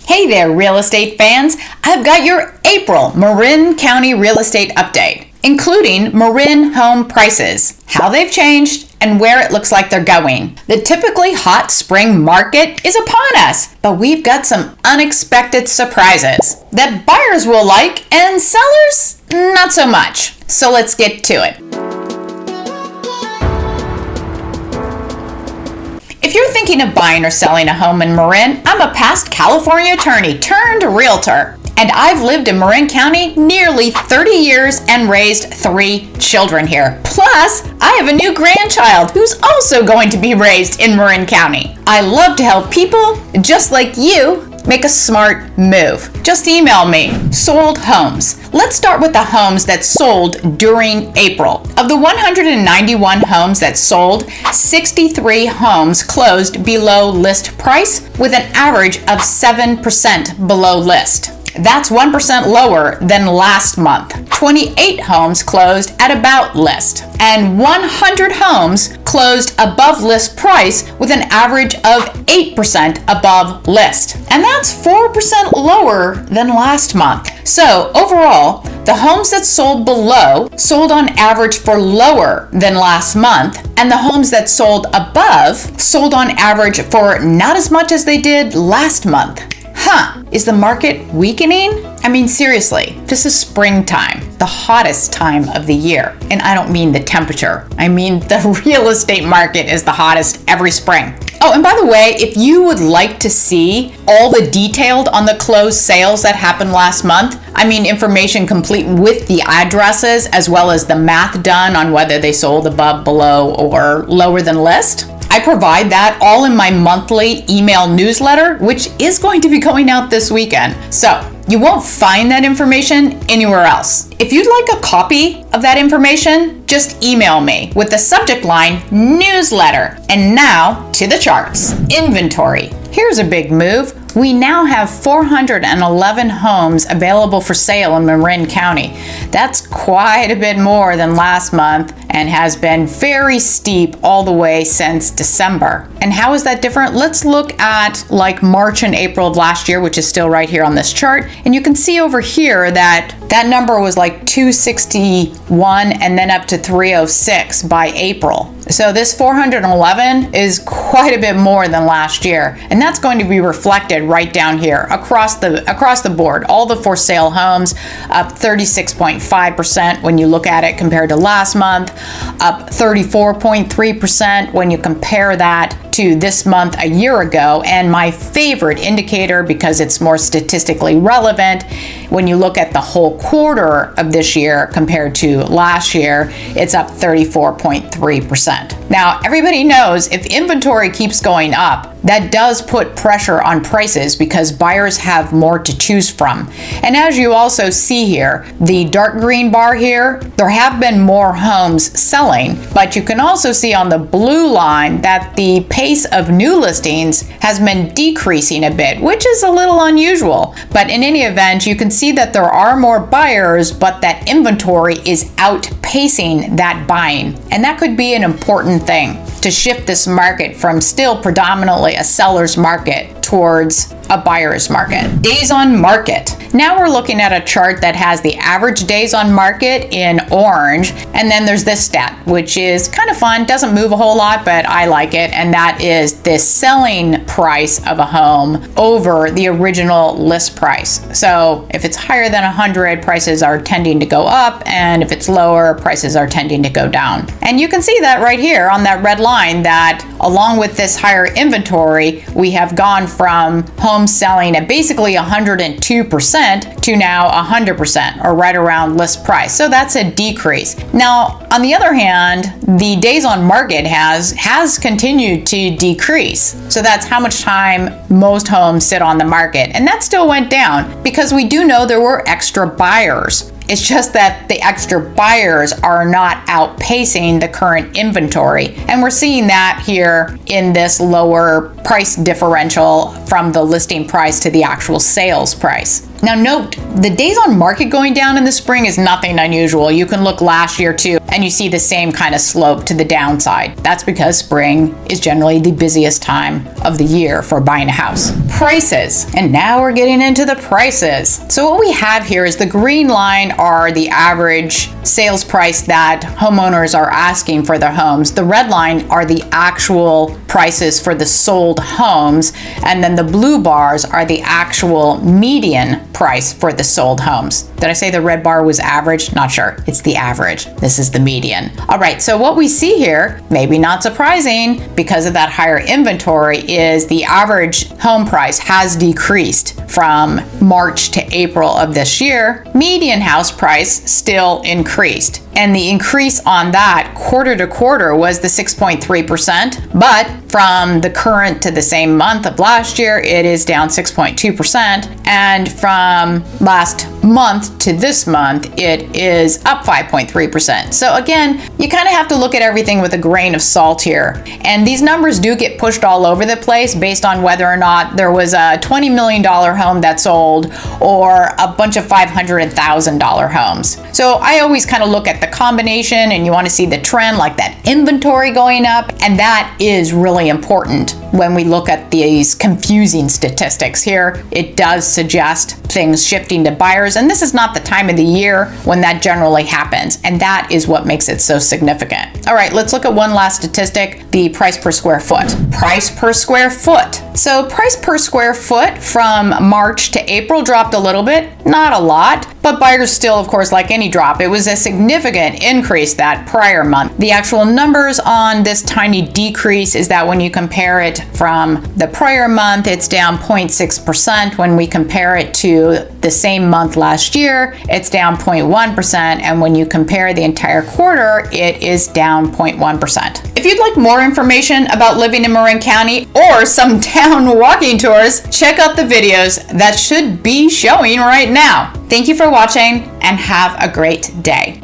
Hey there, real estate fans. I've got your April Marin County Real Estate update, including Marin home prices, how they've changed, and where it looks like they're going. The typically hot spring market is upon us, but we've got some unexpected surprises that buyers will like and sellers not so much. So let's get to it. If you're thinking of buying or selling a home in Marin, I'm a past California attorney turned realtor, and I've lived in Marin County nearly 30 years and raised 3 children here. Plus, I have a new grandchild who's also going to be raised in Marin County. I love to help people just like you make a smart move. Just email me. Sold homes. Let's start with the homes that sold during April. Of the 191 homes that sold, 63 homes closed below list price with an average of 7% below list. That's 1% lower than last month. 28 homes closed at about list, and 100 homes closed above list price with an average of 8% above list. And that's 4% lower than last month. So overall, the homes that sold below sold on average for lower than last month, and the homes that sold above sold on average for not as much as they did last month. Is the market weakening? I mean, seriously, this is springtime, the hottest time of the year. And I don't mean the temperature. I mean the real estate market is the hottest every spring. Oh, and by the way, if you would like to see all the detailed on the closed sales that happened last month, I mean information complete with the addresses as well as the math done on whether they sold above, below, or lower than list, I provide that all in my monthly email newsletter, which is going to be going out this weekend. So you won't find that information anywhere else. If you'd like a copy of that information, just email me with the subject line newsletter. And now to the charts. Inventory. Here's a big move. We now have 411 homes available for sale in Marin County. That's quite a bit more than last month and has been very steep all the way since December. And how is that different? Let's look at like March and April of last year, which is still right here on this chart. And you can see over here that that number was like 261 and then up to 306 by April. So this 411 is quite a bit more than last year. And that's going to be reflected right down here across the board. All the for sale homes up 36.5% when you look at it compared to last month, up 34.3% when you compare that to this month a year ago. And my favorite indicator, because it's more statistically relevant, when you look at the whole quarter of this year compared to last year, it's up 34.3%. Now, everybody knows if inventory keeps going up, that does put pressure on prices because buyers have more to choose from. And as you also see here, the dark green bar here, there have been more homes selling, but you can also see on the blue line that the pace of new listings has been decreasing a bit, which is a little unusual. But in any event, you can see that there are more buyers, but that inventory is outpacing that buying. And that could be an important thing to shift this market from still predominantly a seller's market towards a buyer's market. Days on market. Now we're looking at a chart that has the average days on market in orange, and then there's this stat, which is kind of fun, doesn't move a whole lot, but I like it, and that is the selling price of a home over the original list price. So if it's higher than 100, prices are tending to go up, and if it's lower, prices are tending to go down. And you can see that right here on that red line, that along with this higher inventory, we have gone from homes selling at basically 102% to now 100%, or right around list price. So that's a decrease. Now, on the other hand, the days on market has continued to decrease. So that's how much time most homes sit on the market. And that still went down because we do know there were extra buyers. It's just that the extra buyers are not outpacing the current inventory. And we're seeing that here in this lower price differential from the listing price to the actual sales price. Now note, the days on market going down in the spring is nothing unusual. You can look last year too. and you see the same kind of slope to the downside. That's because spring is generally the busiest time of the year for buying a house. Prices. And now we're getting into the prices. So what we have here is the green line are the average sales price that homeowners are asking for their homes. The red line are the actual prices for the sold homes. And then the blue bars are the actual median price for the sold homes. Did I say the red bar was average? Not sure. It's the average. This is the median. All right, so what we see here, maybe not surprising because of that higher inventory, is the average home price has decreased from March to April of this year. Median house price still increased. And the increase on that quarter to quarter was the 6.3%, but from the current to the same month of last year, it is down 6.2%. And from last month to this month, it is up 5.3%. So again, you kind of have to look at everything with a grain of salt here. And these numbers do get pushed all over the place based on whether or not there was a $20 million home that sold or a bunch of $500,000 homes. So I always kind of look at the combination, and you want to see the trend, like that inventory going up. And that is really important when we look at these confusing statistics here. It does suggest things shifting to buyers, and this is not the time of the year when that generally happens, and that is what makes it so significant. All right, let's look at one last statistic, the price per square foot. Price per square foot. So price per square foot from March to April dropped a little bit, not a lot, but buyers still, of course, like any drop, it was a significant increase that prior month. The actual numbers on this tiny decrease is that when you compare it from the prior month, it's down 0.6%. When we compare it to the same month last year, it's down 0.1%. And when you compare the entire quarter, it is down 0.1%. If you'd like more information about living in Marin County or some town walking tours, check out the videos that should be showing right now. Thank you for watching and have a great day.